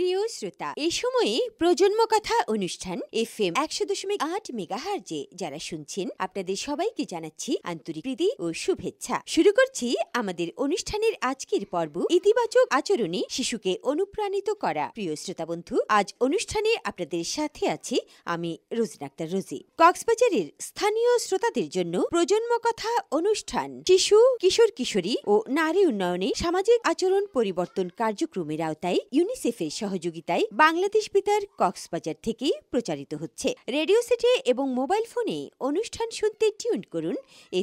প্রিয় শ্রোতা, এই সময়ে প্রজন্ম কথা অনুষ্ঠান FM 100.8 মেগাহার্জে যারা শুনছেন আপনাদের সবাইকে জানাচ্ছি আন্তরিক প্রীতি ও শুভেচ্ছা। শুরু করছি আমাদের অনুষ্ঠানের আজকের পর্ব, ইতিবাচক আচরণে শিশুকে অনুপ্রাণিত করা। প্রিয় শ্রোতা বন্ধু, আজ অনুষ্ঠানে আপনাদের সাথে আছি আমি রোজিনা আক্তার রোজি। কক্সবাজারের স্থানীয় শ্রোতাদের জন্য প্রজন্ম কথা অনুষ্ঠান শিশু, কিশোর কিশোরী ও নারী উন্নয়নে সামাজিক আচরণ পরিবর্তন কার্যক্রমের আওতায় ইউনিসেফের সহযোগিতায় বাংলাদেশ বেতার কক্সবাজার থেকে প্রচারিত হচ্ছে। রেডিও সেটে এবং মোবাইল ফোনে অনুষ্ঠান শুনতে টিউন করুন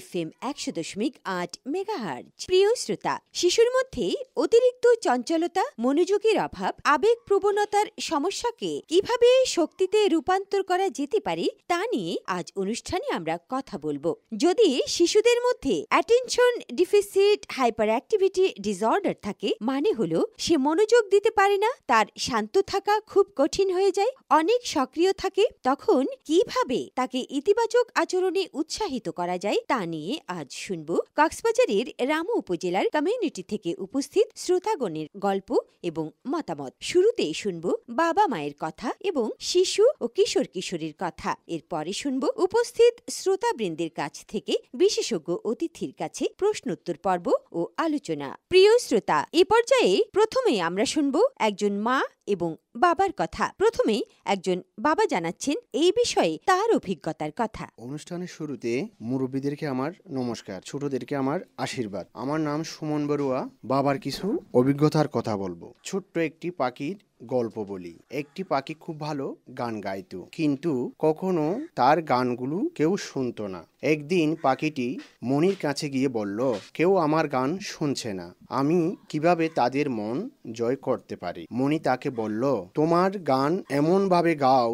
FM 100.8 মেগাহার্জ। প্রিয় শ্রোতা, শিশুর মধ্যে অতিরিক্ত চঞ্চলতা, মনোযোগের অভাব, আবেগ প্রবণতার সমস্যাকে কিভাবে শক্তিতে রূপান্তর করা যেতে পারে তা নিয়ে আজ অনুষ্ঠানে আমরা কথা বলবো। যদি শিশুদের মধ্যে attention deficit hyper activity disorder থাকে, মানে হলো সে মনোযোগ দিতে পারে না, তার শান্ত থাকা খুব কঠিন হয়ে যায়, অনেক সক্রিয় থাকে, তখন কিভাবে তাকে ইতিবাচক আচরণে উৎসাহিত করা যায় তা নিয়ে আজ শুনব কক্সবাজারের রামু উপজেলার কমিউনিটি থেকে উপস্থিত শ্রোতাগণের গল্প এবং মতামত। শুরুতেই শুনব বাবা মায়ের কথা এবং শিশু ও কিশোর কিশোরীর কথা। এরপরে শুনব উপস্থিত শ্রোতাবৃন্দের কাছ থেকে বিশেষজ্ঞ অতিথির কাছে প্রশ্নোত্তর পর্ব ও আলোচনা। প্রিয় শ্রোতা, এ পর্যায়ে প্রথমে আমরা শুনব একজন মা এবং বাবার কথা। প্রথমেই একজন বাবা জানাচ্ছেন এই বিষয়ে তার অভিজ্ঞতার কথা। অনুষ্ঠানের শুরুতে মুরব্বীদেরকে আমার নমস্কার, ছোটদেরকে আমার আশীর্বাদ। আমার নাম সুমন বড়ুয়া। বাবার কিছু অভিজ্ঞতার কথা বলবো। ছোট্ট একটি পাখির গল্প বলি। একটি পাখি খুব ভালো গান গাইতো, কিন্তু কখনো তার গানগুলো কেউ শুনতো না। একদিন পাখিটি মনির কাছে গিয়ে বলল, কেউ আমার গান শুনছে না, আমি কিভাবে তাদের মন জয় করতে পারি? মনি তাকে বলল, তোমার গান এমন ভাবে গাও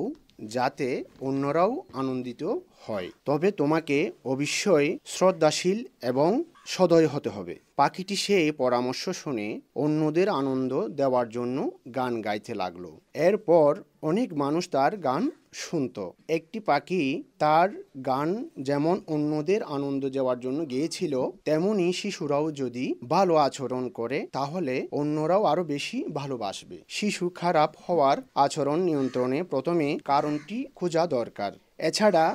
যাতে অন্যরাও আনন্দিত হয়, তবে তোমাকে অবশ্যই শ্রদ্ধাশীল এবং সদয় হতে হবে। পাখিটি সেই পরামর্শ শুনে অন্যদের আনন্দ দেওয়ার জন্য গান গাইতে লাগলো। এরপর অনেক মানুষ তার গান শুনত। একটি পাখি তার গান যেমন অন্যদের আনন্দ দেওয়ার জন্য গেয়েছিল, তেমনি শিশুরাও যদি ভালো আচরণ করে তাহলে অন্যরাও আরো বেশি ভালোবাসবে। শিশু খারাপ হওয়ার আচরণ নিয়ন্ত্রণে প্রথমে কারণটি খোঁজা দরকার। এছাড়া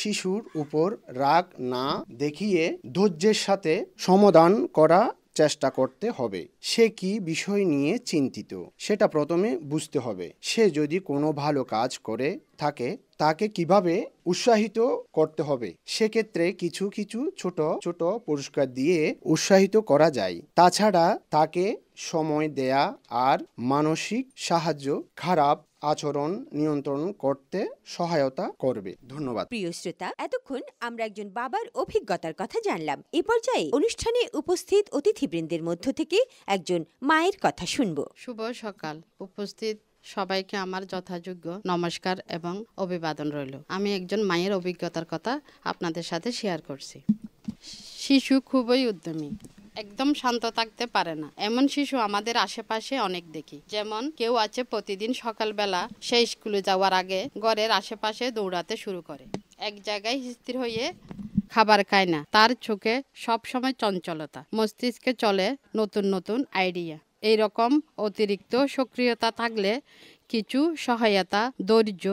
শিশুর উপর রাগ না দেখিয়ে ধৈর্যের সাথে সমাধান করা চেষ্টা করতে হবে। সে কি বিষয় নিয়ে চিন্তিত সেটা প্রথমে বুঝতে হবে। সে যদি কোনো ভালো কাজ করে থাকে তাকে কিভাবে উৎসাহিত করতে হবে, সেক্ষেত্রে কিছু কিছু ছোট ছোট পুরস্কার দিয়ে উৎসাহিত করা যায়। তাছাড়া তাকে সময় দেয়া আর মানসিক সাহায্য খারাপ আচরণ নিয়ন্ত্রণ করতে সহায়তা করবে। ধন্যবাদ। প্রিয় শ্রোতা, এতক্ষণ আমরা একজন বাবার অভিজ্ঞতার কথা জানলাম। এ পর্যায়ে অনুষ্ঠানে উপস্থিত অতিথিবৃন্দের মধ্য থেকে একজন মায়ের কথা শুনব। শুভ সকাল। উপস্থিত সবাইকে আমার যথাযোগ্য নমস্কার এবং অভিবাদন রইল। আমি একজন মায়ের অভিজ্ঞতার কথা আপনাদের সাথে শেয়ার করছি। শিশু খুবই উদ্যমী, একদম শান্ত থাকতে পারে না এমন শিশু আমাদের আশেপাশে অনেক দেখি। যেমন কেউ আছে প্রতিদিন সকালবেলা সে স্কুলে যাওয়ার আগে ঘরের আশেপাশে দৌড়াতে শুরু করে, এক জায়গায় স্থির হয়ে খাবার খায় না। তার চোখে সবসময় চঞ্চলতা, মস্তিষ্কে চলে নতুন নতুন আইডিয়া। এইরকম অতিরিক্ত সক্রিয়তা থাকলে কিছু সহায়তা, ধৈর্য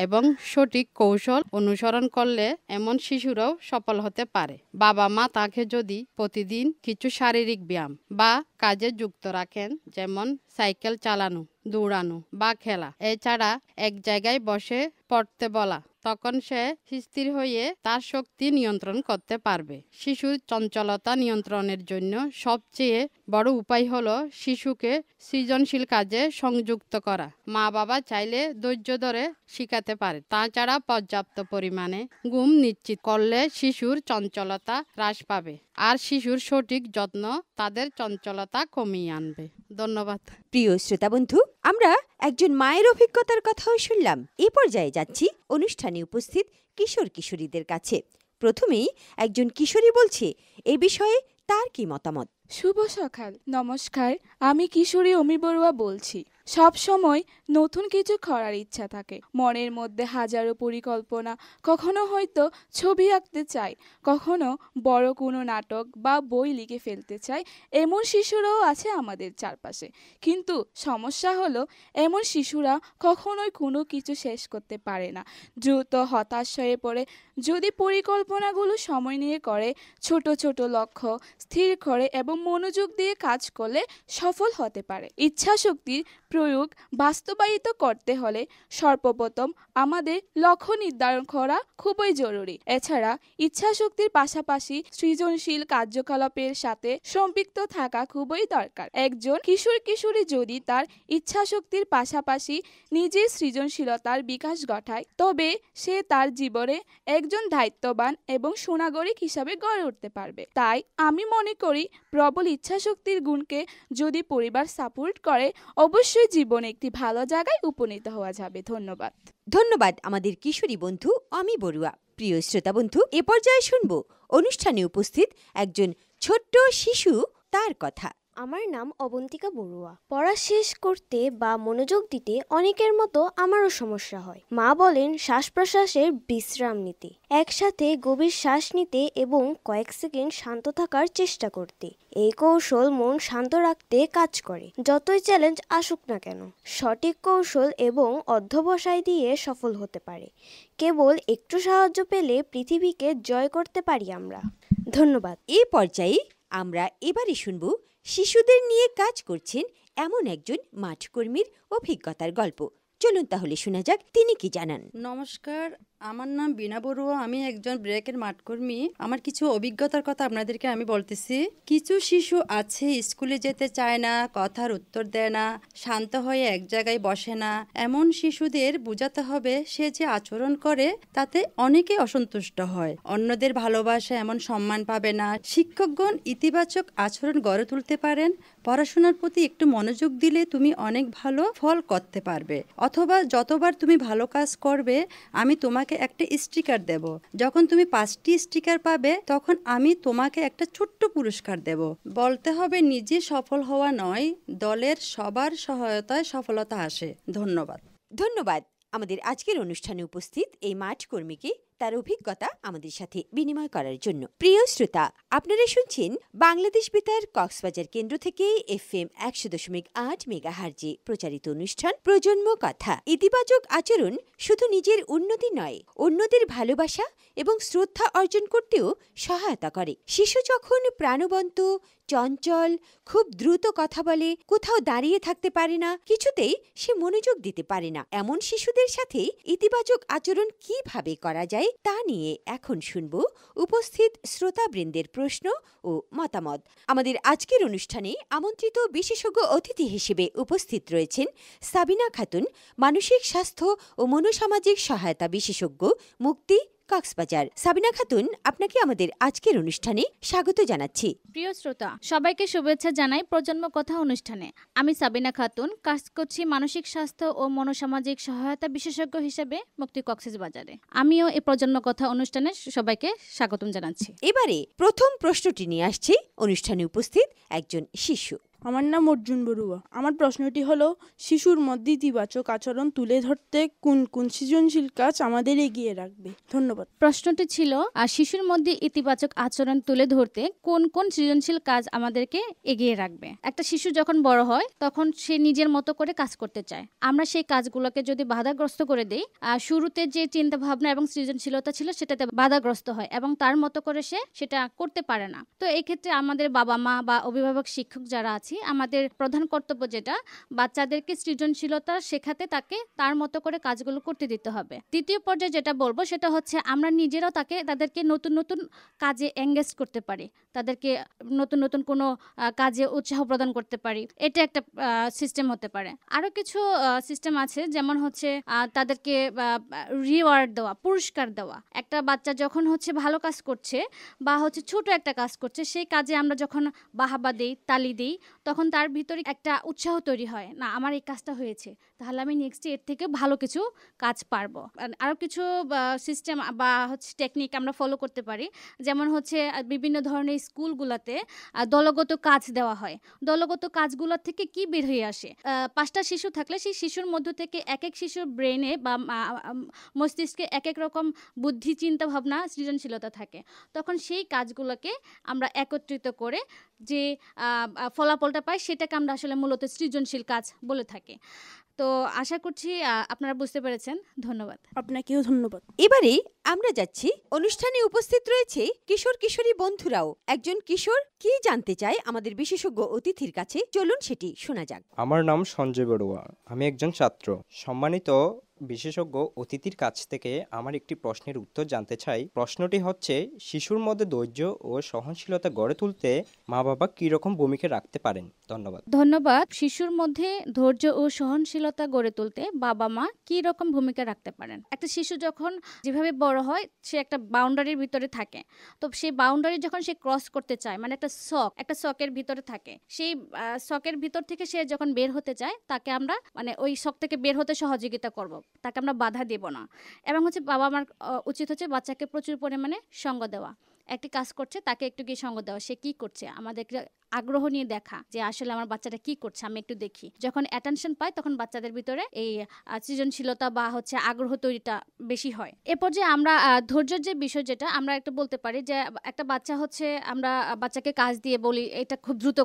এবং সঠিক কৌশল অনুসরণ করলে এমন শিশুরাও সফল হতে পারে। বাবা মা তাকে যদি প্রতিদিন কিছু শারীরিক ব্যায়াম বা কাজে যুক্ত রাখেন, যেমন সাইকেল চালানো, দৌড়ানো বা খেলা, এছাড়া এক জায়গায় বসে পড়তে বলা, তখন সে স্থির হয়ে তার শক্তি নিয়ন্ত্রণ করতে পারবে। শিশুর চঞ্চলতা নিয়ন্ত্রণের জন্য সবচেয়ে বড় উপায় হলো শিশুকে সৃজনশীল কাজে সংযুক্ত করা। মা বাবা চাইলে ধৈর্য ধরে শিখাতে পারে। তাছাড়া পর্যাপ্ত পরিমাণে ঘুম নিশ্চিত করলে শিশুর চঞ্চলতা হ্রাস পাবে আর শিশুর সঠিক যত্ন তাদের চঞ্চলতা কমিয়ে আনবে। ধন্যবাদ। প্রিয় শ্রোতা বন্ধু, আমরা একজন মায়ের অভিজ্ঞতার কথাও শুনলাম। এই পর্যায়ে যাচ্ছি অনুষ্ঠানে উপস্থিত কিশোর কিশোরীদের কাছে। প্রথমেই একজন কিশোরী বলছে এ বিষয়ে তার কি মতামত। শুভ সকাল। নমস্কার, আমি কিশোরী অমি বড়ুয়া বলছি। সব সময় নতুন কিছু করার ইচ্ছা থাকে, মনের মধ্যে হাজারো পরিকল্পনা। কখনো হয়তো ছবি আঁকতে চায়, কখনো বড় কোনো নাটক বা বই লিখে ফেলতে চায়। এমন শিশুরাও আছে আমাদের চারপাশে। কিন্তু সমস্যা হলো এমন শিশুরা কখনোই কোনো কিছু শেষ করতে পারে না, দ্রুত হতাশ হয়ে পড়ে। যদি পরিকল্পনাগুলো সময় নিয়ে করে, ছোট ছোট লক্ষ্য স্থির করে এবং মনোযোগ দিয়ে কাজ করলে সফল হতে পারে। ইচ্ছাশক্তির প্রয়োগ বাস্তবায়িত করতে হলে সর্বপ্রথম আমাদের লক্ষ্য নির্ধারণ করা খুবই জরুরি। এছাড়া ইচ্ছাশক্তির পাশাপাশি সৃজনশীল কার্যকলাপের সাথে সম্পৃক্ত থাকা খুবই দরকার। একজন কিশোর কিশোরী যদি তার ইচ্ছাশক্তির পাশাপাশি নিজের সৃজনশীলতার বিকাশ ঘটায়, তবে সে তার জীবনে একজন দায়িত্ববান এবং সুনাগরিক হিসাবে গড়ে উঠতে পারবে। তাই আমি মনে করি প্রবল ইচ্ছাশক্তির গুণকে যদি পরিবার সাপোর্ট করে, অবশ্যই জীবনে একটি ভালো জায়গায় উপনীত হওয়া যাবে। ধন্যবাদ। ধন্যবাদ আমাদের কিশোরী বন্ধু অমি বড়ুয়া। প্রিয় শ্রোতা বন্ধু, এ পর্যায়ে শুনব অনুষ্ঠানে উপস্থিত একজন ছোট্ট শিশু তার কথা। আমার নাম অবন্তিকা বড়ুয়া। পড়া শেষ করতে বা মনোযোগ দিতে অনেকের মতো আমারও সমস্যা হয়। মা বলেন শ্বাস প্রশ্বাসের বিশ্রাম নিতে, একসাথে গভীর শ্বাস নিতে এবং কয়েক সেকেন্ড শান্ত থাকার চেষ্টা করতে। এই কৌশল মন শান্ত রাখতে কাজ করে, যতই চ্যালেঞ্জ আসুক না কেন। সঠিক কৌশল এবং অধ্যবসায় দিয়ে সফল হতে পারে। কেবল একটু সাহায্য পেলে পৃথিবীকে জয় করতে পারি আমরা। ধন্যবাদ। এই পর্যায়ে আমরা এবারে শুনব শিশুদের নিয়ে কাজ করছেন এমন একজন মাঠকর্মীর অভিজ্ঞতার গল্প। চলুন তাহলে শোনা যাক তিনি কি জানান। নমস্কার, আমার নাম বীণা বড়ুয়া। আমি একজন ব্রেকের মাঠকর্মী। আমার কিছু অভিজ্ঞতার কথা আপনাদেরকে আমি বলতেছি। কিছু শিশু আছে স্কুলে যেতে চায় না, কথার উত্তর দেয় না, শান্ত হয়ে এক জায়গায় বসে না। এমন শিশুদের বোঝাতে হবে সে যে আচরণ করে তাতে অনেকে অসন্তুষ্ট হয়, অন্যদের ভালোবাসা এমন সম্মান পাবে না। শিক্ষকগণ ইতিবাচক আচরণ গড়ে তুলতে পারেন। পড়াশোনার প্রতি একটু মনোযোগ দিলে তুমি অনেক ভালো ফল করতে পারবে, অথবা যতবার তুমি ভালো কাজ করবে আমি তোমাকে একটা স্টিকার দেব। যখন তুমি 5টি স্টিকার পাবে তখন আমি তোমাকে একটা ছোট্ট পুরস্কার দেব। বলতে হবে নিজে সফল হওয়া নয়, দলের সবার সহায়তায় সফলতা আসে। ধন্যবাদ। ধন্যবাদ আমাদের আজকের অনুষ্ঠানে উপস্থিত এই মাঠ কর্মীকে তার অভিজ্ঞতা আমাদের সাথে বিনিময় করার জন্য। প্রিয় শ্রোতা, আপনারা শুনছেন বাংলাদেশ বেতার কক্সবাজার কেন্দ্র থেকে FM 100.8 মেগাহার্জে প্রচারিত অনুষ্ঠান প্রজন্ম কথা। ইতিবাচক আচরণ শুধু নিজের উন্নতি নয়, অন্যদের ভালোবাসা এবং শ্রদ্ধা অর্জন করতেও সহায়তা করে। শিশু যখন প্রাণবন্ত, চঞ্চল, খুব দ্রুত কথা বলে, কোথাও দাঁড়িয়ে থাকতে পারে না, কিছুতেই সে মনোযোগ দিতে পারে না, এমন শিশুদের সাথে ইতিবাচক আচরণ কিভাবে করা যায় তা নিয়ে এখন শুনব উপস্থিত শ্রোতাবৃন্দের প্রশ্ন ও মতামত। আমাদের আজকের অনুষ্ঠানে আমন্ত্রিত বিশেষজ্ঞ অতিথি হিসেবে উপস্থিত রয়েছেন সাবিনা খাতুন, মানসিক স্বাস্থ্য ও মনোসামাজিক সহায়তা বিশেষজ্ঞ, মুক্তি, কক্সবাজার। সাবিনা খাতুন, আপনাকে আমাদের আজকের অনুষ্ঠানে স্বাগত জানাচ্ছি। প্রিয় শ্রোতা, সবাইকে শুভেচ্ছা জানাই প্রজন্ম কথা অনুষ্ঠানে। আমি সাবিনা খাতুন, কাজ করছি মানসিক স্বাস্থ্য ও মনোসামাজিক সহায়তা বিশেষজ্ঞ হিসেবে মুক্তি, কক্সবাজারে। আমিও এই প্রজন্ম কথা অনুষ্ঠানে সবাইকে স্বাগতম জানাচ্ছি। এবারে প্রথম প্রশ্নটি নিয়ে আসছে অনুষ্ঠানে উপস্থিত একজন শিশু। আমার নাম অর্জুন বড়ুয়া। আমার প্রশ্নটি হলো, শিশুর মধ্যে ইতিবাচক আচরণ তুলে ধরতে কোন কোন সৃজনশীল কাজ আমাদের এগিয়ে রাখবে? ধন্যবাদ। প্রশ্নটি ছিল, শিশুর মধ্যে ইতিবাচক আচরণ তুলে ধরতে কোন কোন সৃজনশীল কাজ আমাদেরকে এগিয়ে রাখবে। একটা শিশু যখন বড় হয় তখন সে নিজের মতো করে কাজ করতে চায়। আমরা সেই কাজগুলোকে যদি বাধাগ্রস্ত করে দেই, শুরুতে যে চিন্তা ভাবনা এবং সৃজনশীলতা ছিল সেটাতে বাধাগ্রস্ত হয় এবং তার মতো করে সে সেটা করতে পারে না। তো এই ক্ষেত্রে আমাদের বাবা মা বা অভিভাবক শিক্ষক যারা আছে, আমাদের প্রধান কর্তব্য যেটা, বাচ্চাদেরকে সৃজনশীলতা শেখাতে তাকে তার মতো করে কাজগুলো করতে দিতে হবে। দ্বিতীয় পর্যায়ে যেটা বলবো সেটা হচ্ছে আমরা নিজেরাও তাদেরকে নতুন নতুন কাজে এঙ্গেজ করতে পারি, তাদেরকে নতুন নতুন কোনো কাজে উৎসাহ প্রদান করতে পারি। এটা একটা সিস্টেম হতে পারে। আরও কিছু সিস্টেম আছে, যেমন হচ্ছে তাদেরকে রিওয়ার্ড দেওয়া, পুরস্কার দেওয়া। একটা বাচ্চা যখন হচ্ছে ভালো কাজ করছে বা হচ্ছে ছোট একটা কাজ করছে, সেই কাজে আমরা যখন বাহাবা দিই, তালি দিই, তখন তার ভিতরে একটা উৎসাহ তৈরি হয়, না আমার এই কাজটা হয়েছে, তাহলে আমি নেক্সট এর থেকে ভালো কিছু কাজ পারবো। আরও কিছু সিস্টেম বা হচ্ছে টেকনিক আমরা ফলো করতে পারি, যেমন হচ্ছে বিভিন্ন ধরনের স্কুলগুলোতে দলগত কাজ দেওয়া হয়। দলগত কাজগুলোর থেকে কি বের হয়ে আসে, 5টা শিশু থাকলে সেই শিশুর মধ্য থেকে এক এক শিশুর ব্রেনে বা মস্তিষ্কে এক এক রকম বুদ্ধি, চিন্তা ভাবনা, সৃজনশীলতা থাকে। তখন সেই কাজগুলোকে আমরা একত্রিত করে যে ফলাফলটা পাই সেটাকে আমরা আসলে মূলত সৃজনশীল কাজ বলে থাকি। তো আশা করছি আপনারা বুঝতে পেরেছেন। ধন্যবাদ। আপনাকেও ধন্যবাদ। এবারে আমরা যাচ্ছি, অনুষ্ঠানে উপস্থিত রয়েছে কিশোর কিশোরী বন্ধুরাও। একজন কিশোর কি জানতে চায় আমাদের বিশেষজ্ঞ অতিথির কাছে, চলুন সেটি শোনা যাক। আমার নাম সঞ্জয় বড়ুয়া, আমি একজন ছাত্র। সম্মানিত বিশেষজ্ঞ অতিথির কাছ থেকে আমার একটি প্রশ্নের উত্তর জানতে চাই। প্রশ্নটি হচ্ছে, শিশুর মধ্যে ধৈর্য ও সহনশীলতা গড়ে তুলতে মা বাবা কি রকম ভূমিকা রাখতে পারেন? ধন্যবাদ। ধন্যবাদ। শিশুর মধ্যে ধৈর্য ও সহনশীলতা গড়ে তুলতে বাবা মা কি রকম ভূমিকা রাখতে পারেন? একটা শিশু যখন যেভাবে বড় হয়, সে একটা বাউন্ডারির ভিতরে থাকে। তো সেই বাউন্ডারি যখন সে ক্রস করতে চায়, মানে একটা শকের ভিতরে থাকে, সেই শকের ভিতর থেকে সে যখন বের হতে চায়, তাকে আমরা মানে ওই শক থেকে বের হতে সহযোগিতা করব, তাকে আমরা বাধা দেব না। এবং হচ্ছে বাবা মার উচিত হচ্ছে বাচ্চাকে প্রচুর পরিমাণে সঙ্গ দেওয়া। একটি কাজ করছে, তাকে একটু গিয়ে সঙ্গ দেওয়া, সে কি করছে আমাদেরকে আগ্রহ নিয়ে দেখা, যে আসলে আমার বাচ্চাটা কি করছে, আমি একটু দেখি। যখন অ্যাটেনশন পায় তখন বাচ্চাদের ভিতরে এই সৃজনশীলতা বা হচ্ছে আগ্রহ তৈরিটা বেশি হয়। এরপর যে আমরা ধৈর্যের যে বিষয়, যেটা আমরা একটু বলতে পারি যে একটা বাচ্চা হচ্ছে, আমরা বাচ্চাকে কাজ দিয়ে বলি এটা খুব দ্রুত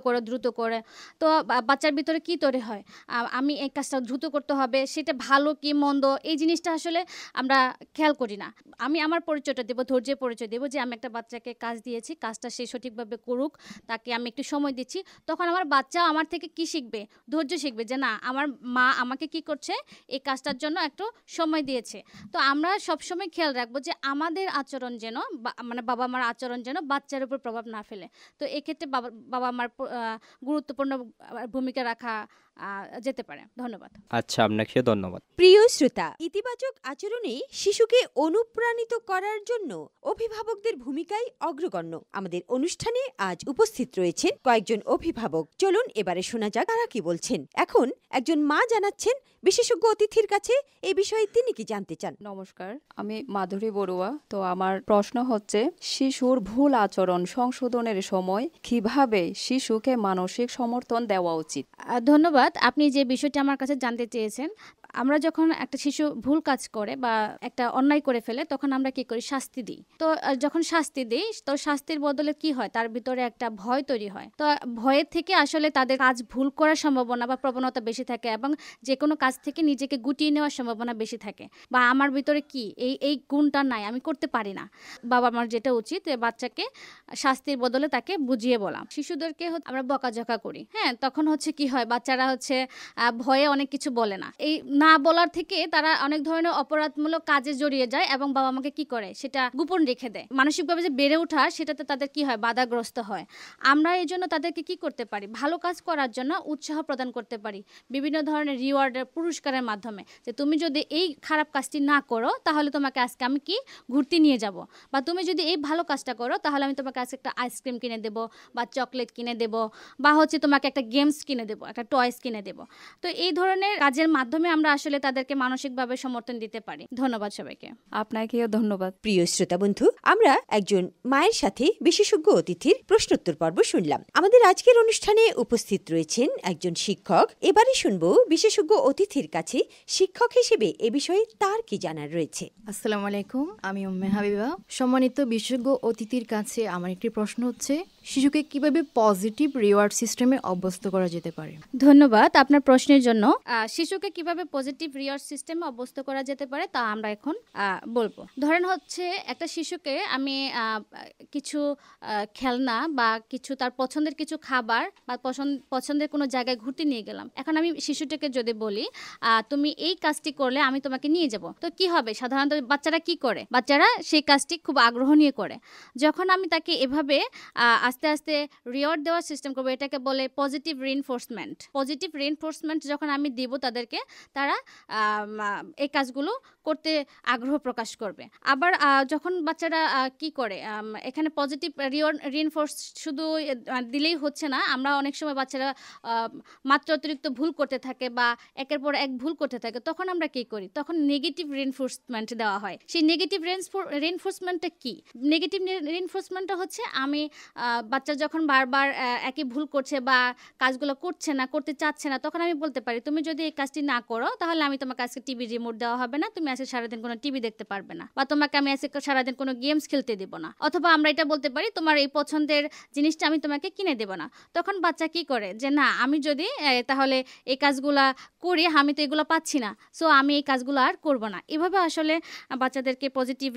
করে, তো বাচ্চার ভিতরে কি তৈরি হয়, আমি এই কাজটা দ্রুত করতে হবে, সেটা ভালো কি মন্দ এই জিনিসটা আসলে আমরা খেয়াল করি না। আমি আমার পরিচয়টা দেবো, ধৈর্যের পরিচয় দেবো, যে আমি একটা বাচ্চাকে কাজ দিয়েছি, কাজটা সে সঠিকভাবে করুক, তাকে আমি একটু সময় দিচ্ছি। তখন আমার বাচ্চা আমার থেকে কি শিখবে? ধৈর্য শিখবে, যে না আমার মা আমাকে কি করছে, এই কাজটার জন্য একটু সময় দিয়েছে। তো আমরা সবসময় খেয়াল রাখবো যে আমাদের আচরণ যেন, মানে বাবা মার আচরণ যেন বাচ্চার উপর প্রভাব না ফেলে। তো এক্ষেত্রে বাবা মার গুরুত্বপূর্ণ ভূমিকা রাখা যেতে পারে। ধন্যবাদ। আচ্ছা, আপনাকেও ধন্যবাদ। প্রিয় শ্রোতা, ইতিবাচক আচরণে শিশুকে অনুপ্রাণিত করার জন্য অভিভাবকদের ভূমিকাই অগ্রগণ্য। আমাদের অনুষ্ঠানে আজ উপস্থিত রয়েছেন কয়েকজন অভিভাবক। চলুন এবারে শোনা যাক তারা কি বলছেন। এখন একজন মা জানাচ্ছেন বিশেষজ্ঞ অতিথির কাছে এই বিষয়ে তিনি কি জানতে চান। নমস্কার, আমি মাধুরী বড়ুয়া। তো আমার প্রশ্ন হচ্ছে, শিশুর ভুল আচরণ সংশোধনের সময় কিভাবে শিশুকে মানসিক সমর্থন দেওয়া উচিত? ধন্যবাদ। আপনি যে বিষয়টি আমার কাছে জানতে চেয়েছেন, আমরা যখন একটা শিশু ভুল কাজ করে বা একটা অন্যায় করে ফেলে, তখন আমরা কি করি, শাস্তি দিই। তো যখন শাস্তি দিই, তো শাস্তির বদলে কি হয়, তার ভিতরে একটা ভয় তৈরি হয়। তো ভয়ের থেকে আসলে তাদের কাজ ভুল করার সম্ভাবনা বা প্রবণতা বেশি থাকে, এবং যে কোনো কাজ থেকে নিজেকে গুটিয়ে নেওয়ার সম্ভাবনা বেশি থাকে, বা আমার ভিতরে কি এই গুণটা নাই, আমি করতে পারি না। বাবা মার যেটা উচিত, বাচ্চাকে শাস্তির বদলে তাকে বুঝিয়ে বলা। শিশুদেরকে আমরা বকাঝকা করি, হ্যাঁ, তখন হচ্ছে কি হয়, বাচ্চারা হচ্ছে ভয়ে অনেক কিছু বলে না। এই না বলার থেকে তারা অনেক ধরনের অপরাধমূলক কাজে জড়িয়ে যায়, এবং বাবা মাকে কি করে, সেটা গোপন রেখে দেয়। মানসিকভাবে যে বেড়ে ওঠা, সেটাতে তাদের কি হয়, বাধাগ্রস্ত হয়। আমরা এই জন্য তাদেরকে কি করতে পারি, ভালো কাজ করার জন্য উৎসাহ প্রদান করতে পারি বিভিন্ন ধরনের রিওয়ার্ডের, পুরস্কারের মাধ্যমে, যে তুমি যদি এই খারাপ কাজটি না করো, তাহলে তোমাকে আজকে আমি কি ঘুরতে নিয়ে যাব, বা তুমি যদি এই ভালো কাজটা করো, তাহলে আমি তোমাকে আজকে একটা আইসক্রিম কিনে দেবো, বা চকলেট কিনে দেবো, বা হচ্ছে তোমাকে একটা গেমস কিনে দেবো, একটা টয়েস কিনে দেবো। তো এই ধরনের কাজের মাধ্যমে আমরা আসলে তাদেরকে মানসিকভাবে সমর্থন দিতে পারি। ধন্যবাদ সবাইকে। আপনাকেও ধন্যবাদ। প্রিয় শ্রোতা বন্ধু, আমরা একজন মায়ের সাথে বিশেষজ্ঞ অতিথির প্রশ্নোত্তর পর্ব শুনলাম। আমাদের আজকের অনুষ্ঠানে উপস্থিত রয়েছেন একজন শিক্ষক। এবারে শুনবো বিশেষজ্ঞ অতিথির কাছে শিক্ষক হিসেবে এ বিষয়ে তার কি জানার রয়েছে। আসসালামু আলাইকুম, আমি উম্মে হাবিবা। সম্মানিত বিশেষজ্ঞ অতিথির কাছে আমার একটি প্রশ্ন হচ্ছে, শিশুকে কিভাবে পজিটিভ রিওয়ার্ড সিস্টেমে অভ্যস্ত করা যেতে পারে? ধন্যবাদ আপনার প্রশ্নের জন্য। শিশুকে কিভাবে পজিটিভ রিওয়ার্ড সিস্টেমে অভ্যস্ত করা যেতে পারে তা আমরা এখন বলবো। ধরেন হচ্ছে একটা শিশুকে আমি কিছু খেলনা বা কিছু তার পছন্দের কিছু খাবার বা পছন্দের কোনো জায়গায় ঘুরতে নিয়ে গেলাম। এখন আমি শিশুটাকে যদি বলি তুমি এই কাজটি করলে আমি তোমাকে নিয়ে যাব, তো কি হবে, সাধারণত বাচ্চারা কি করে, বাচ্চারা সেই কাজটি খুব আগ্রহ নিয়ে করে। যখন আমি তাকে এভাবে আস্তে আস্তে আস্তে রিওয়ার্ড দেওয়ার সিস্টেম করবো। এটাকে বলে পজিটিভ রিইনফোর্সমেন্ট। পজিটিভ রিইনফোর্সমেন্ট যখন আমি দিব তাদেরকে, তারা এই কাজগুলো করতে আগ্রহ প্রকাশ করবে। আবার যখন বাচ্চারা কি করে, এখানে পজিটিভ রিইনফোর্স শুধু দিলেই হচ্ছে না, আমরা অনেক সময় বাচ্চারা মাত্রা অতিরিক্ত ভুল করতে থাকে বা একের পর এক ভুল করতে থাকে, তখন আমরা কি করি, তখন নেগেটিভ রিইনফোর্সমেন্ট দেওয়া হয়। সেই নেগেটিভ রিইনফোর্সমেন্টটা কি? নেগেটিভ রিইনফোর্সমেন্টটা হচ্ছে আমি বাচ্চা যখন বারবার একই ভুল করছে বা কাজগুলো করছে না, করতে চাচ্ছে না, তখন আমি বলতে পারি তুমি যদি এই কাজটি না করো তাহলে আমি তোমাকে আজকে টিভি রিমোট দেওয়া হবে না, তুমি আজকে সারাদিন কোনো টিভি দেখতে পারবে না, বা তোমাকে আমি আজকে সারাদিন কোনো গেমস খেলতে দেবো না। অথবা আমরা এটা বলতে পারি তোমার এই পছন্দের জিনিসটা আমি তোমাকে কিনে দেবো না। তখন বাচ্চা কি করে যে না, আমি যদি তাহলে এই কাজগুলা করি, আমি তো এগুলো পাচ্ছি না, সো আমি এই কাজগুলো আর করবো না। এভাবে আসলে বাচ্চাদেরকে পজিটিভ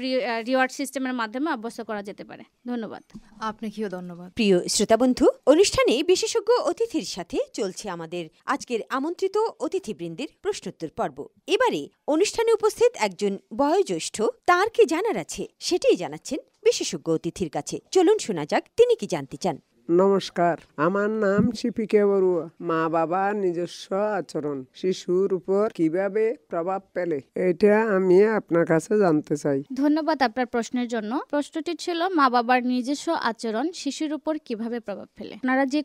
রিওয়ার্ড সিস্টেমের মাধ্যমে অভ্যস্ত করা যেতে পারে। ধন্যবাদ। আপনাকেও ধন্যবাদ। প্রিয় শ্রোতা বন্ধু, অনুষ্ঠানে বিশেষজ্ঞ অতিথির সাথে চলছে আমাদের আজকের আমন্ত্রিত অতিথিবৃন্দের প্রশ্নোত্তর পর্ব। এবারে অনুষ্ঠানে উপস্থিত একজন বয়োজ্যেষ্ঠ, তার কি জানার আছে সেটাই জানাচ্ছেন বিশেষজ্ঞ অতিথির কাছে। চলুন শোনা যাক তিনি কি জানতে চান। নমস্কার, আমার নাম শিপিকে বড়ুয়া। মা বাবার নিজস্ব আচরণ শিশুর উপর কিভাবে প্রভাব ফেলে, এটা আমি আপনার কাছে জানতে চাই। ধন্যবাদ আপনার প্রশ্নের জন্য। প্রশ্নটি ছিল মা বাবার নিজস্ব আচরণ শিশুর উপর কিভাবে প্রভাব ফেলে। আপনারা যে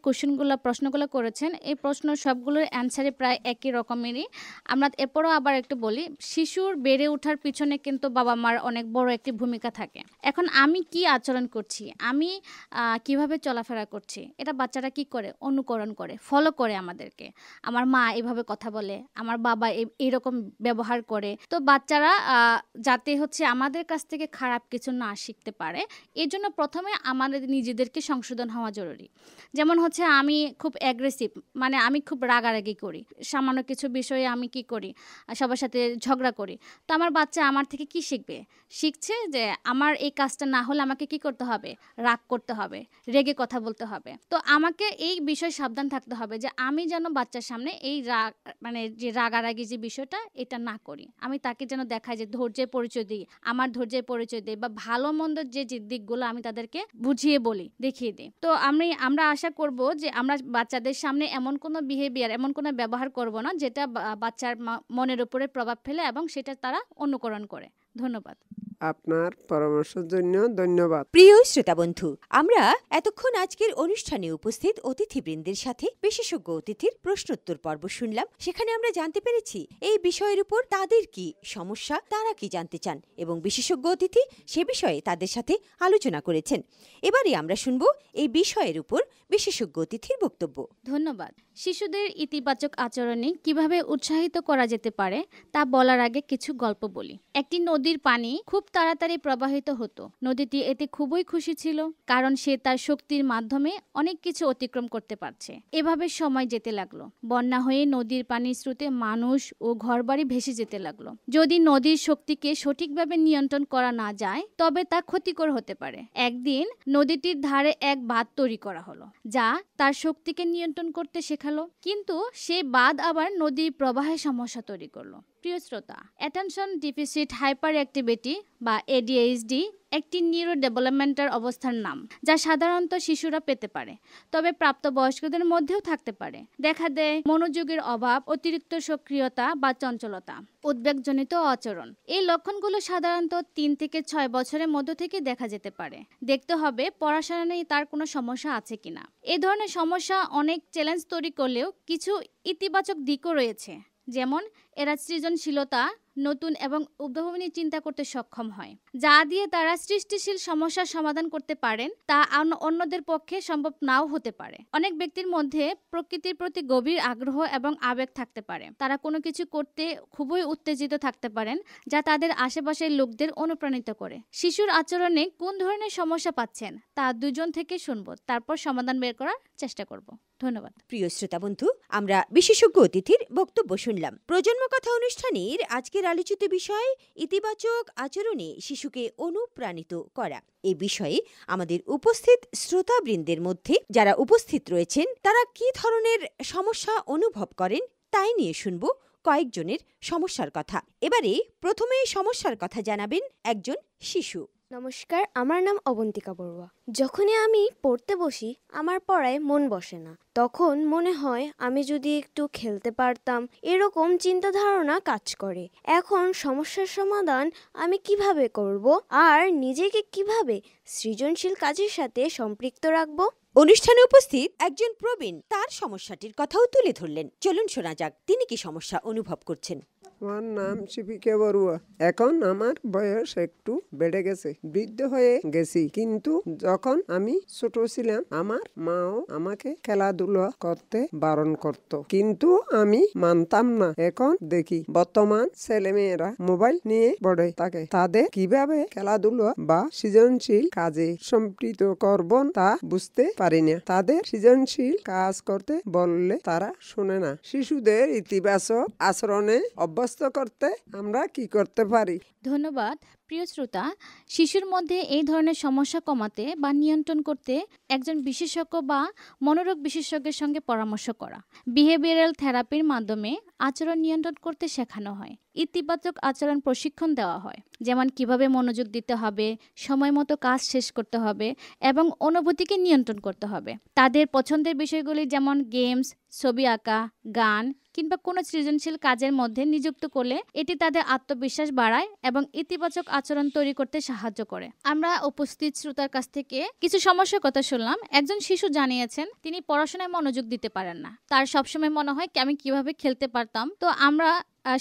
প্রশ্নগুলো করেছেন, এই প্রশ্ন সবগুলোর অ্যান্সারে প্রায় একই রকমেরই। আমরা এরপরও আবার একটু বলি, শিশুর বেড়ে ওঠার পিছনে কিন্তু বাবা মার অনেক বড় একটি ভূমিকা থাকে। এখন আমি কি আচরণ করছি, আমি কিভাবে চলাফেরা করছি, এটা বাচ্চারা কি করে, অনুকরণ করে, ফলো করে আমাদেরকে। আমার মা এভাবে কথা বলে, আমার বাবা এইরকম ব্যবহার করে। তো বাচ্চারা যাতে হচ্ছে আমাদের কাছ থেকে খারাপ কিছু না শিখতে পারে, এর জন্য প্রথমে আমাদের নিজেদেরকে সংশোধন হওয়া জরুরি। যেমন হচ্ছে আমি খুব অ্যাগ্রেসিভ, মানে আমি খুব রাগারাগি করি, সামান্য কিছু বিষয়ে আমি কি করি, সবার সাথে ঝগড়া করি। তো আমার বাচ্চা আমার থেকে কি শিখবে? শিখছে যে আমার এই কাজটা না হলে আমাকে কি করতে হবে, রাগ করতে হবে, রেগে কথা বলতে হবে। তো আমাকে এই বিষয়ে সাবধান থাকতে হবে যে আমি যেন বাচ্চার সামনে এই রাগ, মানে যে রাগারাগি যে বিষয়টা, এটা না করি। আমি তাকে যেন দেখাই যে ধৈর্যের পরিচয় দিই, আমার ধৈর্যের পরিচয় দিই, বা ভালো মন্দ যে দিকগুলো আমি তাদেরকে বুঝিয়ে বলি, দেখিয়ে দিই। তো আমরা আশা করব যে আমরা বাচ্চাদের সামনে এমন কোনো বিহেভিয়ার, এমন কোনো ব্যবহার করব না যেটা বাচ্চার মনের উপরে প্রভাব ফেলে এবং সেটা তারা অনুকরণ করে। ধন্যবাদ। আপনার পরামর্শের জন্য ধন্যবাদ। প্রিয় শ্রোতা বন্ধু, আমরা এতক্ষণ আজকের অনুষ্ঠানে উপস্থিত অতিথিবৃন্দের সাথে বিশেষজ্ঞ অতিথির প্রশ্নোত্তর পর্ব শুনলাম। সেখানে আমরা জানতে পেরেছি এই বিষয়ের উপর তাদের কি সমস্যা, তারা কি জানতে চান, এবং বিশেষজ্ঞ অতিথি সে বিষয়ে তাদের সাথে আলোচনা করেছেন। এবারে আমরা শুনব এই বিষয়ের উপর বিশেষজ্ঞ অতিথির বক্তব্য। ধন্যবাদ। শিশুদের ইতিবাচক আচরণে কিভাবে উৎসাহিত করা যেতে পারে তা বলার আগে কিছু গল্প বলি। একটি নদীর পানি খুব তাড়াতাড়ি প্রবাহিত হতো। নদীটি এতে খুবই খুশি ছিল, কারণ সে তার শক্তির মাধ্যমে অনেক কিছু অতিক্রম করতে পারছে। এভাবে সময় যেতে লাগলো। বন্যা হয়ে নদীর পানির স্রোতে মানুষ ও ঘরবাড়ি ভেসে যেতে লাগলো। যদি নদীর শক্তিকে সঠিকভাবে নিয়ন্ত্রণ করা না যায়, তবে তা ক্ষতিকর হতে পারে। একদিন নদীটির ধারে এক বাঁধ তৈরি করা হলো, যা তার শক্তিকে নিয়ন্ত্রণ করতে শেখালো। কিন্তু সেই বাঁধ আবার নদীর প্রবাহে সমস্যা তৈরি করলো। প্রিয় শ্রোতা, অ্যাটেনশন ডেফিসিট হাইপার অ্যাক্টিভিটি বা ADHD একটি নিউরো ডেভেলপমেন্টাল অবস্থার নাম, যা সাধারণত শিশুরা পেতে পারে, তবে প্রাপ্তবয়স্কদের মধ্যেও থাকতে পারে। দেখা দেয় মনোযোগের অভাব, অতিরিক্ত সক্রিয়তা বা চঞ্চলতা, উদ্বেগজনিত আচরণ। এই লক্ষণগুলো সাধারণত 3 থেকে 6 বছরের মধ্য থেকে দেখা যেতে পারে। দেখতে হবে পড়াশোনায় তার কোনো সমস্যা আছে কিনা। এই ধরনের সমস্যা অনেক চ্যালেঞ্জ তৈরি করলেও কিছু ইতিবাচক দিকও রয়েছে, যেমন এরা সৃজনশীলতা, নতুন এবং উদ্ভাবনী চিন্তা করতে সক্ষম হয়, যা দিয়ে তারা সৃষ্টিশীল সমস্যার সমাধান করতে পারেন। তা অন্যদের পক্ষে সম্ভব নাও হতে পারে। অনেক ব্যক্তির মধ্যে প্রকৃতির প্রতি গভীর আগ্রহ এবং আবেগ থাকতে পারে। তারা কোনো কিছু করতে খুবই উত্তেজিত থাকতে পারেন, যা তাদের আশেপাশের লোকদের অনুপ্রাণিত করে। শিশুর আচরণে কোন ধরনের সমস্যা পাচ্ছেন তা দুজন থেকে শুনবো, তারপর সমাধান বের করার চেষ্টা করব। ধন্যবাদ। প্রিয় শ্রোতা বন্ধু, আমরা বিশেষজ্ঞ অতিথির বক্তব্য শুনলাম। প্রজন্ম কথা অনুষ্ঠানের আজকের আলোচিত বিষয় ইতিবাচক আচরণে শিশুকে অনুপ্রাণিত করা। এই বিষয়ে আমাদের উপস্থিত শ্রোতাবৃন্দের মধ্যে যারা উপস্থিত রয়েছেন, তারা কি ধরনের সমস্যা অনুভব করেন তাই নিয়ে শুনব কয়েকজনের সমস্যার কথা। এবারে প্রথমে সমস্যার কথা জানাবেন একজন শিশু। নমস্কার, আমার নাম অবন্তিকা বড়ুয়া। যখনই আমি পড়তে বসি আমার পড়ায় মন বসে না, তখন মনে হয় আমি যদি একটু খেলতে পারতাম, এরকম চিন্তা ধারণা কাজ করে। এখন সমস্যার সমাধান আমি কিভাবে করব আর নিজেকে কিভাবে সৃজনশীল কাজের সাথে সম্পৃক্ত রাখব? অনুষ্ঠানে উপস্থিত একজন প্রবীণ তার সমস্যাটির কথাও তুলে ধরলেন। চলুন শোনা যাক তিনি কি সমস্যা অনুভব করছেন। আমার নাম শিপিকে বড়ুয়া। এখন আমার বয়স একটু বেড়ে গেছে, বৃদ্ধ হয়ে গেছি, কিন্তু যখন আমি ছোট ছিলাম আমার মাও আমাকে খেলাধুলা করতে বারণ করত, কিন্তু আমি মানতাম না। এখন দেখি বর্তমান ছেলেমেয়েরা মোবাইল নিয়ে পড়ে থাকে, তাদের কিভাবে খেলাধুলা বা সৃজনশীল কাজে সম্পৃক্ত করব তা বুঝতে পারি না। তাদের সৃজনশীল কাজ করতে বললে তারা শোনে না। শিশুদের ইতিবাচক আচরণে অভ্যস্ত করতে আমরা কি করতে পারি? ধন্যবাদ। প্রিয় শ্রোতা, শিশুর মধ্যে এই ধরনের সমস্যা কমাতে বা নিয়ন্ত্রণ করতে একজন বিশেষজ্ঞ বা মনোরোগ বিশেষজ্ঞের সঙ্গে পরামর্শ করা। বিহেভিয়ারাল থেরাপির মাধ্যমে আচরণ নিয়ন্ত্রণ করতে শেখানো হয়। ইতিবাচক আচরণ প্রশিক্ষণ দেওয়া হয়, যেমন কিভাবে মনোযোগ দিতে হবে, সময় মতো কাজ শেষ করতে হবে এবং অনুভূতিকে নিয়ন্ত্রণ করতে হবে। তাদের পছন্দের বিষয়গুলি যেমন গেমস, ছবি আঁকা, গান কিংবা কোনো সৃজনশীল কাজের মধ্যে নিযুক্ত করলে এটি তাদের আত্মবিশ্বাস বাড়ায় এবং ইতিবাচক আচরণ তৈরি করতে সাহায্য করে। আমরা উপস্থিত শ্রোতার কাছ থেকে কিছু সমস্যার কথা শুনলাম। একজন শিশু জানিয়েছেন তিনি পড়াশোনায় মনোযোগ দিতে পারেন না, তার সবসময় মনে হয় আমি কিভাবে খেলতে পারতাম। তো আমরা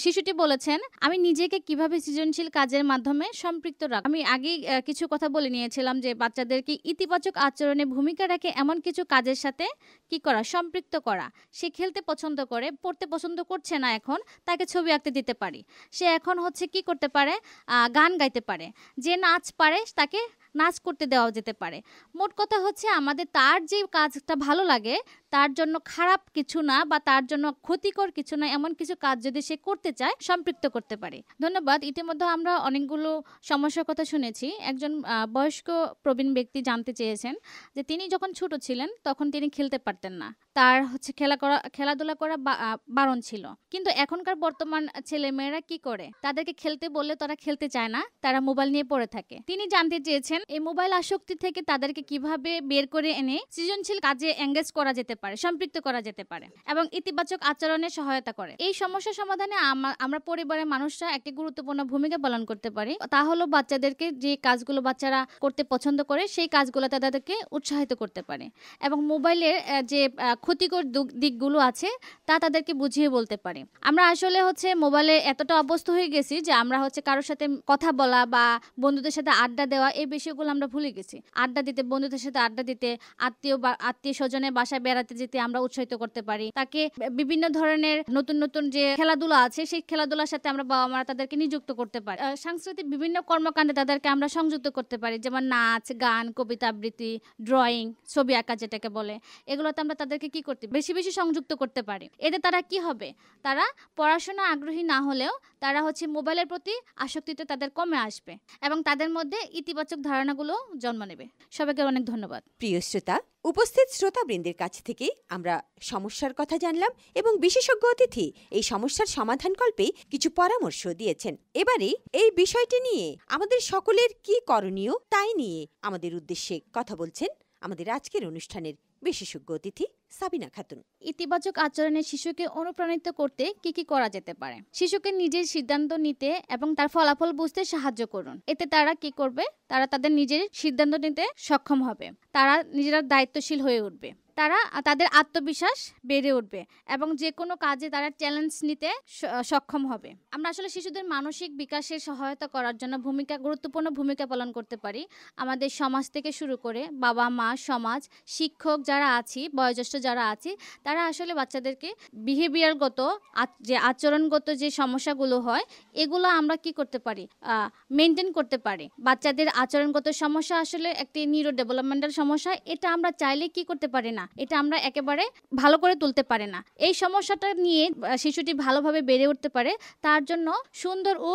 শিশুটি বলেছেন আমি নিজেকে কিভাবে সৃজনশীল কাজের মাধ্যমে সম্পৃক্ত রাখব। আমি আগে কিছু কথা বলে নিয়েছিলাম যে বাচ্চাদেরকে ইতিবাচক আচরণে ভূমিকা রাখে এমন কিছু কাজের সাথে কি করা, সম্পৃক্ত করা। সে খেলতে পছন্দ করে, পড়তে পছন্দ করছে না, এখন তাকে ছবি আঁকতে দিতে পারি। সে এখন কি করতে পারে, গান গাইতে পারে। যে নাচ পারে তাকে নাচ করতে দেওয়া যেতে পারে। মোট কথা আমাদের তার যে কাজটা ভালো লাগে তার জন্য খারাপ কিছু না বা তার জন্য ক্ষতিকর কিছু না এমন কিছু কাজ যদি সে করতে চায় সম্পৃক্ত করতে পারে। ধন্যবাদ। ইতিমধ্যে আমরা অনেকগুলো সমস্যার কথা শুনেছি। একজন বয়স্ক প্রবীণ ব্যক্তি জানতে চেয়েছেন যে তিনি যখন ছোট ছিলেন তখন তিনি খেলতে পারতেন না, তার খেলাধুলা করা বারণ ছিল, কিন্তু এখনকার বর্তমান ছেলে মেয়েরা কি করে, তাদেরকে খেলতে বললে তারা খেলতে চায় না, তারা মোবাইল নিয়ে পড়ে থাকে। তিনি জানতে চেয়েছেন এই মোবাইল আসক্তি থেকে তাদেরকে কিভাবে বের করে এনে সৃজনশীল কাজে এঙ্গেজ করা যেতে পারে, সম্পৃক্ত করা যেতে পারে এবং ইতিবাচক আচরণে সহায়তা করে। এই সমস্যা সমাধানে আমরা পরিবারের মানুষরা একটি গুরুত্বপূর্ণ ভূমিকা পালন করতে পারি। তা হলো বাচ্চাদেরকে যে কাজগুলো বাচ্চারা করতে পছন্দ করে সেই কাজগুলো তাদেরকে উৎসাহিত করতে পারে এবং মোবাইলের যে ক্ষতিকর দিকগুলো আছে তা তাদেরকে বুঝিয়ে বলতে পারে। আমরা আসলে মোবাইলে এতটা অভ্যস্ত হয়ে গেছি যে আমরা কারোর সাথে কথা বলা বা বন্ধুদের সাথে আড্ডা দেওয়া এই বিষয়গুলো আমরা ভুলে গেছি। আড্ডা দিতে, বন্ধুদের সাথে আড্ডা দিতে, আত্মীয় স্বজনের বাসায় বেড়াতে যেতে আমরা উৎসাহিত করতে পারি। তাকে বিভিন্ন ধরনের নতুন নতুন যে খেলাধুলা আছে সেই খেলাধুলার সাথে আমরা বাবা মারা তাদেরকে নিযুক্ত করতে পারি। সাংস্কৃতিক বিভিন্ন কর্মকাণ্ডে তাদেরকে আমরা সংযুক্ত করতে পারি, যেমন নাচ, গান, কবিতা আবৃত্তি, ড্রয়িং, ছবি আঁকা যেটাকে বলে। এগুলোতে আমরা তাদেরকে কি করতে বেশি বেশি সংযুক্ত করতে পারি। এতে তারা কি হবে, তারা পড়াশোনা আগ্রহী না হলেও তারা মোবাইলের প্রতি আসক্তিতে তাদের কমে আসবে এবং তাদের মধ্যে ইতিবাচক ধারণাগুলো জন্ম নেবে। সবাইকে অনেক ধন্যবাদ। প্রিয় শ্রোতা, উপস্থিত শ্রোতাবৃন্দের কাছ থেকে আমরা সমস্যার কথা জানলাম এবং বিশেষজ্ঞ অতিথি এই সমস্যার সমাধানকল্পে কিছু পরামর্শ দিয়েছেন। এবারে এই বিষয়টি নিয়ে আমাদের সকলের কি করণীয় তাই নিয়ে আমাদের উদ্দেশ্যে কথা বলছেন আমাদের আজকের অনুষ্ঠানের বিশেষজ্ঞ অতিথি সাবিনা খাতুন। ইতিবাচক আচরণে শিশুকে অনুপ্রাণিত করতে কি কি করা যেতে পারে? শিশুকে নিজের সিদ্ধান্ত নিতে এবং তার ফলাফল বুঝতে সাহায্য করুন। এতে তারা কি করবে, তারা তাদের নিজের সিদ্ধান্ত নিতে সক্ষম হবে, তারা নিজেরা দায়িত্বশীল হয়ে উঠবে, তারা তাদের আত্মবিশ্বাস বেড়ে উঠবে এবং যে কোনো কাজে তারা চ্যালেঞ্জ নিতে সক্ষম হবে। আমরা আসলে শিশুদের মানসিক বিকাশের সহায়তা করার জন্য গুরুত্বপূর্ণ ভূমিকা পালন করতে পারি। আমাদের সমাজ থেকে শুরু করে বাবা মা, সমাজ, শিক্ষক যারা আছি, বয়োজ্যেষ্ঠ যারা আছি, তারা আসলে বাচ্চাদেরকে বিহেভিয়ারগত যে আচরণগত যে সমস্যাগুলো হয় এগুলো আমরা কি করতে পারি, মেনটেন করতে পারি। বাচ্চাদের আচরণগত সমস্যা আসলে একটি নিউরো ডেভেলপমেন্টাল সমস্যা, এটা আমরা চাইলে কি করতে পারি না, এটা আমরা একেবারে ভালো করে তুলতে পারি না। এই সমস্যাটা নিয়ে শিশুটি ভালোভাবে বেড়ে উঠতে পারে, তার জন্য সুন্দর ও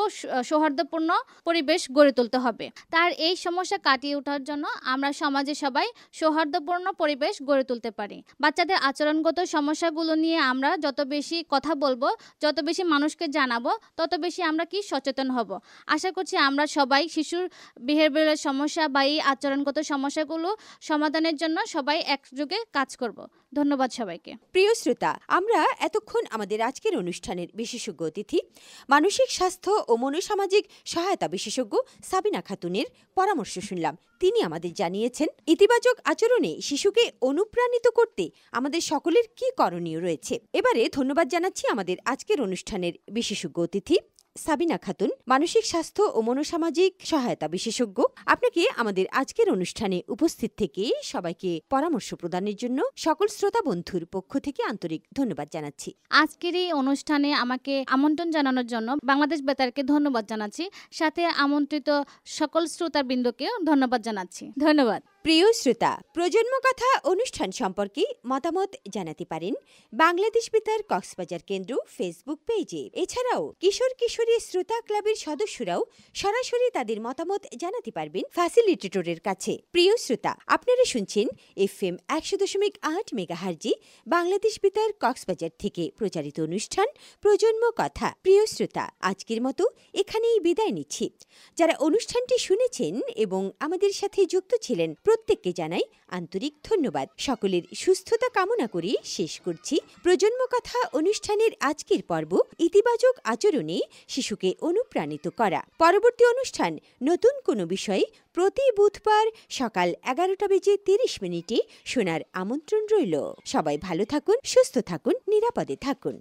সৌহার্দ্যপূর্ণ পরিবেশ গড়ে তুলতে হবে। তার এই সমস্যা কাটিয়ে ওঠার জন্য আমরা সমাজে সবাই সৌহার্দ্যপূর্ণ পরিবেশ গড়ে তুলতে পারি। বাচ্চাদের আচরণগত সমস্যাগুলো নিয়ে আমরা যত বেশি কথা বলবো, যত বেশি মানুষকে জানাবো, তত বেশি আমরা কি সচেতন হব। আশা করছি আমরা সবাই শিশুর বিহেভিয়ারাল সমস্যা বা এই আচরণগত সমস্যাগুলো সমাধানের জন্য সবাই একযোগে কাজ করব। ধন্যবাদ সবাইকে। প্রিয় শ্রোতা, আমরা এতক্ষণ আমাদের আজকের অনুষ্ঠানের বিশেষজ্ঞ অতিথি মানসিক স্বাস্থ্য ও মনোসামাজিক সহায়তা বিশেষজ্ঞ সাবিনা খাতুনের পরামর্শ শুনলাম। তিনি আমাদের জানিয়েছেন ইতিবাচক আচরণে শিশুকে অনুপ্রাণিত করতে আমাদের সকলের কি করণীয় রয়েছে। এবারে ধন্যবাদ জানাচ্ছি আমাদের আজকের অনুষ্ঠানের বিশেষজ্ঞ অতিথি সাবিনা খাতুন, মানসিক স্বাস্থ্য ও মনোসামাজিক সহায়তা বিশেষজ্ঞ। আপনাকে আমাদের আজকের অনুষ্ঠানে উপস্থিত থেকে সবাইকে পরামর্শ প্রদানের জন্য সকল শ্রোতা বন্ধুর পক্ষ থেকে আন্তরিক ধন্যবাদ জানাচ্ছি। আজকের এই অনুষ্ঠানে আমাকে আমন্ত্রণ জানানোর জন্য বাংলাদেশ বেতারকে ধন্যবাদ জানাচ্ছি, সাথে আমন্ত্রিত সকল শ্রোতাবৃন্দকেও ধন্যবাদ জানাচ্ছি। ধন্যবাদ। প্রিয় শ্রোতা, প্রজন্ম কথা অনুষ্ঠান সম্পর্কে মতামত জানাতে পারেন বাংলাদেশ বেতার কক্সবাজার কেন্দ্র ফেসবুক পেজে। এছাড়াও কিশোর কিশোরী শ্রোতা ক্লাবের সদস্যরাও সরাসরি তাদের মতামত জানাতে পারবেন ফ্যাসিলিটেটরের কাছে। প্রিয় শ্রোতা, আপনারা শুনছেন FM 100.8 মেগাহার্জে বাংলাদেশ বেতার কক্সবাজার থেকে প্রচারিত অনুষ্ঠান প্রজন্ম কথা। প্রিয় শ্রোতা, আজকের মতো এখানেই বিদায় নিচ্ছি। যারা অনুষ্ঠানটি শুনেছেন এবং আমাদের সাথে যুক্ত ছিলেন প্রত্যেককে জানাই আন্তরিক ধন্যবাদ। সকলের সুস্থতা কামনা করে শেষ করছি প্রজন্ম কথা অনুষ্ঠানের আজকের পর্ব, ইতিবাচক আচরণে শিশুকে অনুপ্রাণিত করা। পরবর্তী অনুষ্ঠান নতুন কোনো বিষয়ে প্রতি বুধবার সকাল 11:30 শোনার আমন্ত্রণ রইল। সবাই ভালো থাকুন, সুস্থ থাকুন, নিরাপদে থাকুন।